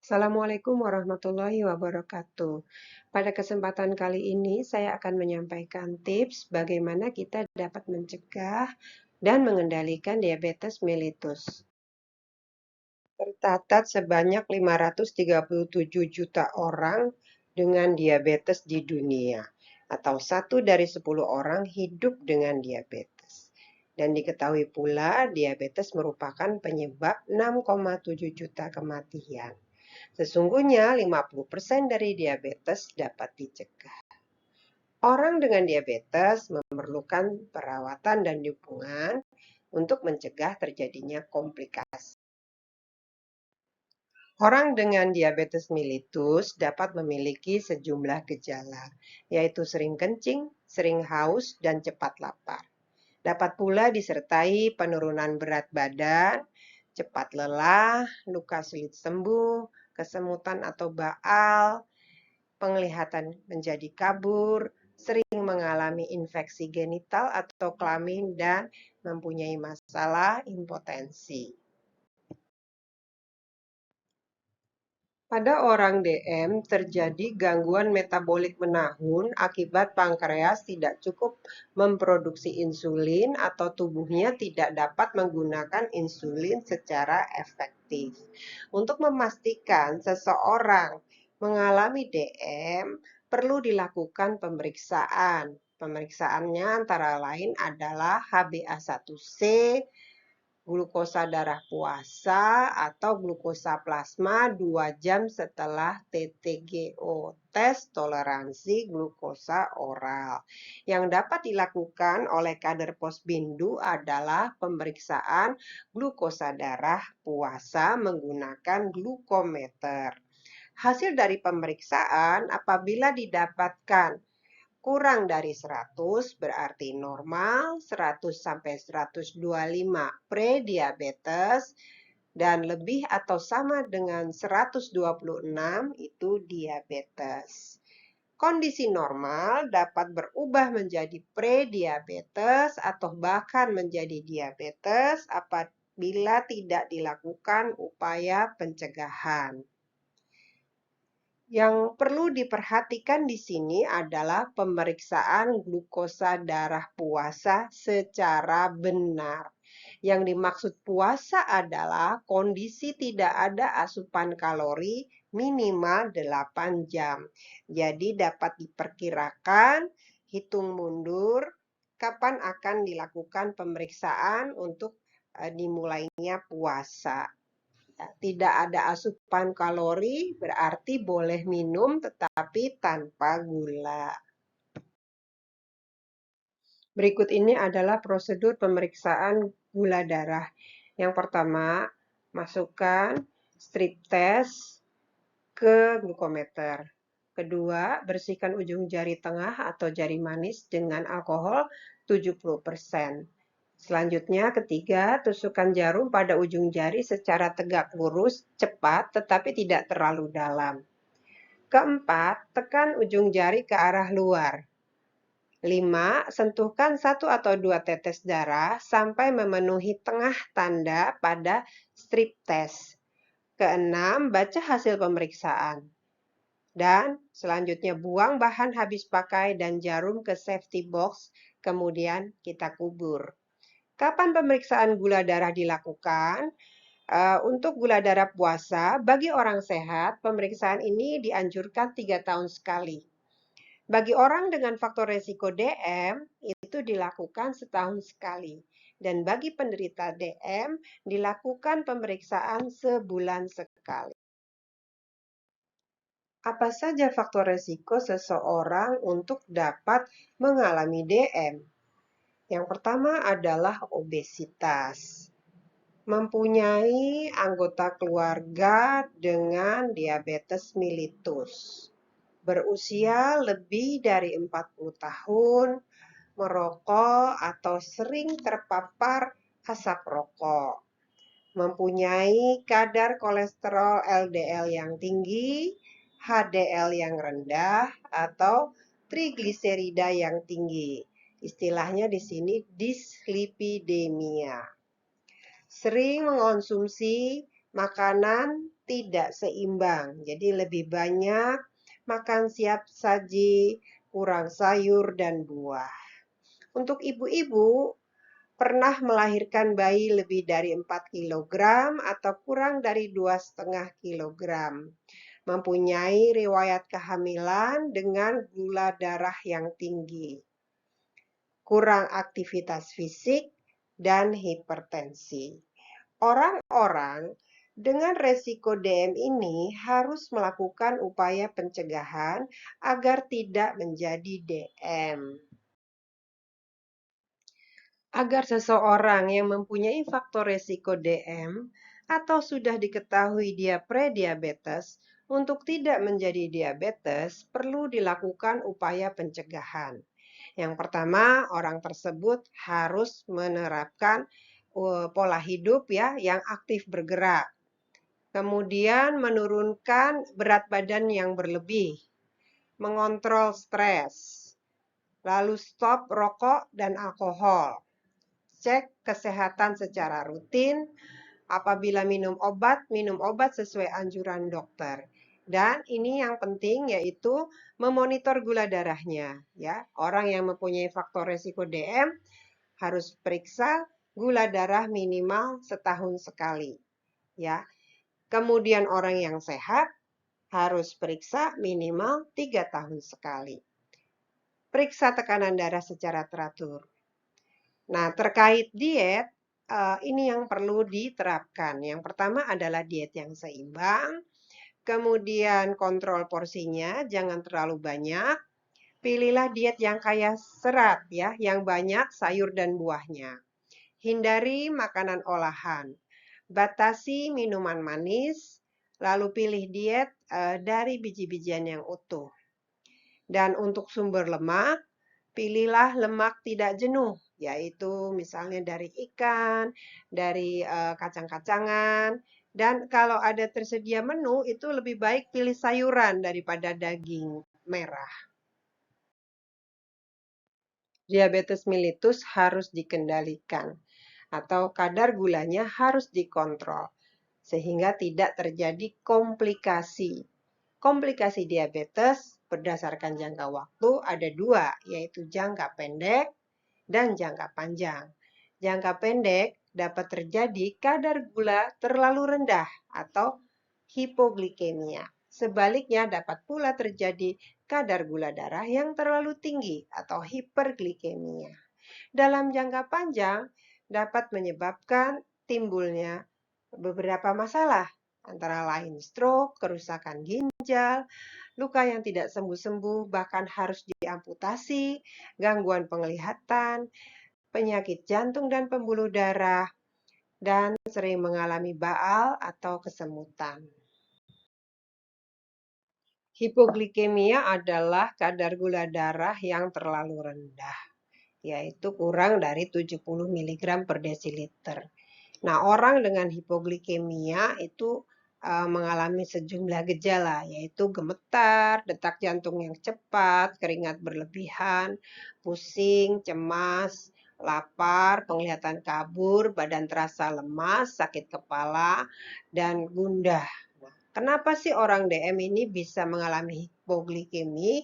Assalamualaikum warahmatullahi wabarakatuh. Pada kesempatan kali ini, saya akan menyampaikan tips bagaimana kita dapat mencegah dan mengendalikan diabetes mellitus. Tercatat sebanyak 537 juta orang dengan diabetes di dunia, atau 1 dari 10 orang hidup dengan diabetes. Dan diketahui pula, diabetes merupakan penyebab 6,7 juta kematian. Sesungguhnya 50% dari diabetes dapat dicegah. Orang dengan diabetes memerlukan perawatan dan dukungan untuk mencegah terjadinya komplikasi. Orang dengan diabetes mellitus dapat memiliki sejumlah gejala, yaitu sering kencing, sering haus, dan cepat lapar. Dapat pula disertai penurunan berat badan, cepat lelah, luka sulit sembuh, kesemutan atau baal, penglihatan menjadi kabur, sering mengalami infeksi genital atau kelamin, dan mempunyai masalah impotensi. Pada orang DM terjadi gangguan metabolik menahun akibat pankreas tidak cukup memproduksi insulin atau tubuhnya tidak dapat menggunakan insulin secara efektif. Untuk memastikan seseorang mengalami DM, perlu dilakukan pemeriksaan. Pemeriksaannya antara lain adalah HbA1c, glukosa darah puasa atau glukosa plasma 2 jam setelah TTGO, tes toleransi glukosa oral. Yang dapat dilakukan oleh kader Posbindu adalah pemeriksaan glukosa darah puasa menggunakan glukometer. Hasil dari pemeriksaan apabila didapatkan kurang dari 100 berarti normal, 100 sampai 125 prediabetes, dan lebih atau sama dengan 126 itu diabetes. Kondisi normal dapat berubah menjadi prediabetes atau bahkan menjadi diabetes apabila tidak dilakukan upaya pencegahan. Yang perlu diperhatikan di sini adalah pemeriksaan glukosa darah puasa secara benar. Yang dimaksud puasa adalah kondisi tidak ada asupan kalori minimal 8 jam. Jadi dapat diperkirakan, hitung mundur, kapan akan dilakukan pemeriksaan untuk dimulainya puasa. Tidak ada asupan kalori, berarti boleh minum tetapi tanpa gula. Berikut ini adalah prosedur pemeriksaan gula darah. Yang pertama, masukkan strip test ke glukometer. Kedua, bersihkan ujung jari tengah atau jari manis dengan alkohol 70%. Selanjutnya, ketiga, tusukkan jarum pada ujung jari secara tegak lurus, cepat, tetapi tidak terlalu dalam. Keempat, tekan ujung jari ke arah luar. 5. Sentuhkan 1 atau 2 tetes darah sampai memenuhi tengah tanda pada strip test. Keenam, baca hasil pemeriksaan. Dan selanjutnya buang bahan habis pakai dan jarum ke safety box, kemudian kita kubur. Kapan pemeriksaan gula darah dilakukan? Untuk gula darah puasa, bagi orang sehat, pemeriksaan ini dianjurkan 3 tahun sekali. Bagi orang dengan faktor resiko DM, itu dilakukan setahun sekali. Dan bagi penderita DM, dilakukan pemeriksaan sebulan sekali. Apa saja faktor resiko seseorang untuk dapat mengalami DM? Yang pertama adalah obesitas. Mempunyai anggota keluarga dengan diabetes mellitus. Berusia lebih dari 40 tahun, merokok atau sering terpapar asap rokok. Mempunyai kadar kolesterol LDL yang tinggi, HDL yang rendah, atau trigliserida yang tinggi. Istilahnya di sini dislipidemia. Sering mengonsumsi makanan tidak seimbang. Jadi lebih banyak makan siap saji, kurang sayur dan buah. Untuk ibu-ibu, pernah melahirkan bayi lebih dari 4 kilogram atau kurang dari 2,5 kilogram. Mempunyai riwayat kehamilan dengan gula darah yang tinggi, kurang aktivitas fisik, dan hipertensi. Orang-orang dengan resiko DM ini harus melakukan upaya pencegahan agar tidak menjadi DM. Agar seseorang yang mempunyai faktor resiko DM atau sudah diketahui dia prediabetes untuk tidak menjadi diabetes perlu dilakukan upaya pencegahan. Yang pertama, orang tersebut harus menerapkan pola hidup ya yang aktif bergerak. Kemudian menurunkan berat badan yang berlebih, mengontrol stres, lalu stop rokok dan alkohol. Cek kesehatan secara rutin. Apabila minum obat sesuai anjuran dokter. Dan ini yang penting yaitu memonitor gula darahnya. Ya, orang yang mempunyai faktor resiko DM harus periksa gula darah minimal setahun sekali. Ya, kemudian orang yang sehat harus periksa minimal 3 tahun sekali. Periksa tekanan darah secara teratur. Nah, terkait diet, ini yang perlu diterapkan. Yang pertama adalah diet yang seimbang, kemudian kontrol porsinya, jangan terlalu banyak. Pilihlah diet yang kaya serat ya, yang banyak sayur dan buahnya. Hindari makanan olahan. Batasi minuman manis, lalu pilih diet dari biji-bijian yang utuh. Dan untuk sumber lemak, pilihlah lemak tidak jenuh, yaitu misalnya dari ikan, dari kacang-kacangan, dan kalau ada tersedia menu, itu lebih baik pilih sayuran daripada daging merah. Diabetes mellitus harus dikendalikan, atau kadar gulanya harus dikontrol, sehingga tidak terjadi komplikasi. Komplikasi diabetes berdasarkan jangka waktu ada dua, yaitu jangka pendek dan jangka panjang. Jangka pendek dapat terjadi kadar gula terlalu rendah atau hipoglikemia. Sebaliknya dapat pula terjadi kadar gula darah yang terlalu tinggi atau hiperglikemia. Dalam jangka panjang dapat menyebabkan timbulnya beberapa masalah, antara lain stroke, kerusakan ginjal, luka yang tidak sembuh-sembuh, bahkan harus diamputasi, gangguan penglihatan, penyakit jantung dan pembuluh darah, dan sering mengalami baal atau kesemutan. Hipoglikemia adalah kadar gula darah yang terlalu rendah, yaitu kurang dari 70 mg per desiliter. Nah, orang dengan hipoglikemia itu mengalami sejumlah gejala, yaitu gemetar, detak jantung yang cepat, keringat berlebihan, pusing, cemas, lapar, penglihatan kabur, badan terasa lemas, sakit kepala, dan gundah. Kenapa sih orang DM ini bisa mengalami hipoglikemi?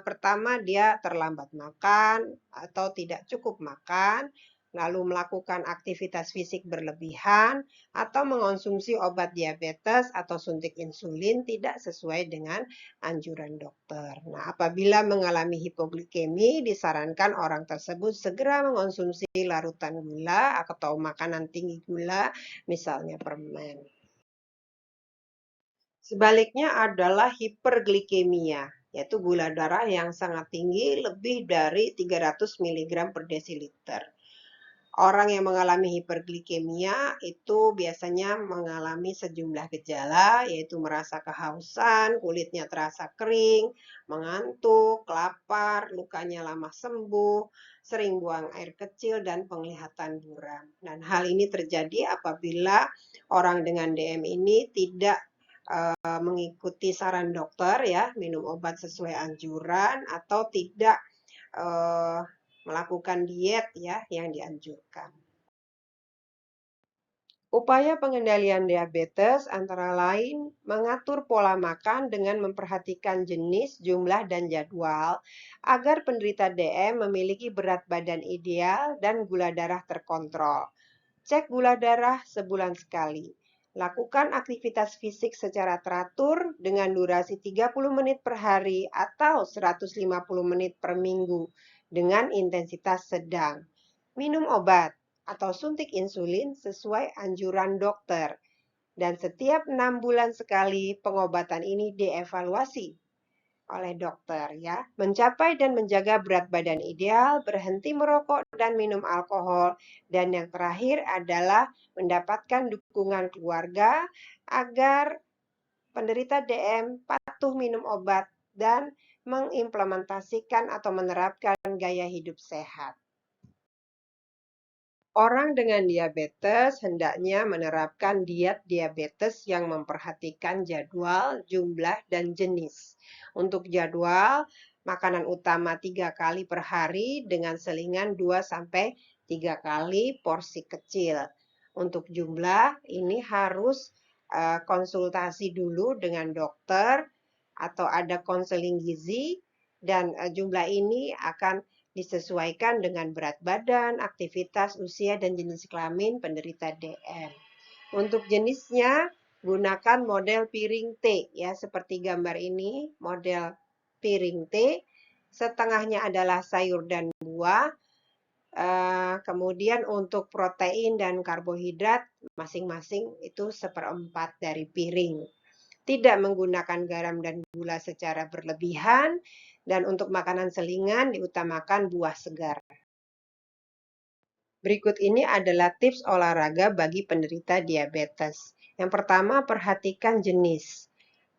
Pertama, dia terlambat makan atau tidak cukup makan, lalu melakukan aktivitas fisik berlebihan, atau mengonsumsi obat diabetes atau suntik insulin tidak sesuai dengan anjuran dokter. Nah, apabila mengalami hipoglikemi, disarankan orang tersebut segera mengonsumsi larutan gula atau makanan tinggi gula, misalnya permen. Sebaliknya adalah hiperglikemia, yaitu gula darah yang sangat tinggi lebih dari 300 mg per desiliter. Orang yang mengalami hiperglikemia itu biasanya mengalami sejumlah gejala, yaitu merasa kehausan, kulitnya terasa kering, mengantuk, lapar, lukanya lama sembuh, sering buang air kecil, dan penglihatan buram. Dan hal ini terjadi apabila orang dengan DM ini tidak mengikuti saran dokter ya, minum obat sesuai anjuran atau tidak melakukan diet ya yang dianjurkan. Upaya pengendalian diabetes antara lain mengatur pola makan dengan memperhatikan jenis, jumlah, dan jadwal agar penderita DM memiliki berat badan ideal dan gula darah terkontrol. Cek gula darah sebulan sekali. Lakukan aktivitas fisik secara teratur dengan durasi 30 menit per hari atau 150 menit per minggu dengan intensitas sedang. Minum obat atau suntik insulin sesuai anjuran dokter. Dan setiap 6 bulan sekali pengobatan ini dievaluasi oleh dokter ya. Mencapai dan menjaga berat badan ideal, berhenti merokok dan minum alkohol, dan yang terakhir adalah mendapatkan dukungan keluarga agar penderita DM patuh minum obat dan mengimplementasikan atau menerapkan gaya hidup sehat. Orang dengan diabetes hendaknya menerapkan diet diabetes yang memperhatikan jadwal, jumlah, dan jenis. Untuk jadwal, makanan utama 3 kali per hari dengan selingan 2-3 kali porsi kecil. Untuk jumlah, ini harus konsultasi dulu dengan dokter atau ada konseling gizi dan jumlah ini akan disesuaikan dengan berat badan, aktivitas, usia, dan jenis kelamin penderita DM. Untuk jenisnya, gunakan model piring T ya, seperti gambar ini, model piring T. Setengahnya adalah sayur dan buah. Kemudian untuk protein dan karbohidrat masing-masing itu 1/4 dari piring. Tidak menggunakan garam dan gula secara berlebihan, dan untuk makanan selingan diutamakan buah segar. Berikut ini adalah tips olahraga bagi penderita diabetes. Yang pertama, perhatikan jenis.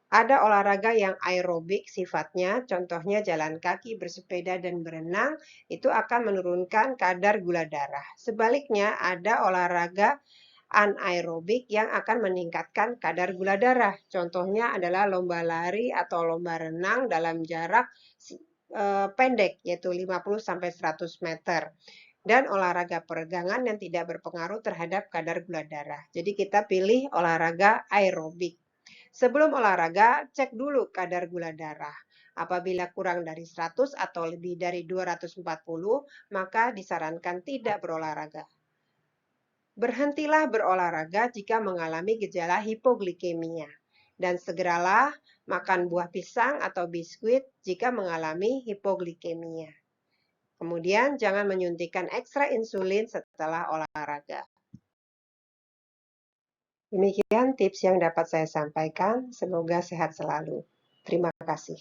Ada olahraga yang aerobik sifatnya, contohnya jalan kaki, bersepeda, dan berenang, itu akan menurunkan kadar gula darah. Sebaliknya, ada olahraga anaerobik yang akan meningkatkan kadar gula darah. Contohnya adalah lomba lari atau lomba renang dalam jarak pendek, yaitu 50-100 meter. Dan olahraga peregangan yang tidak berpengaruh terhadap kadar gula darah. Jadi kita pilih olahraga aerobik. Sebelum olahraga, cek dulu kadar gula darah. Apabila kurang dari 100 atau lebih dari 240, maka disarankan tidak berolahraga. Berhentilah berolahraga jika mengalami gejala hipoglikemia. Dan segeralah makan buah pisang atau biskuit jika mengalami hipoglikemia. Kemudian jangan menyuntikkan ekstra insulin setelah olahraga. Demikian tips yang dapat saya sampaikan. Semoga sehat selalu. Terima kasih.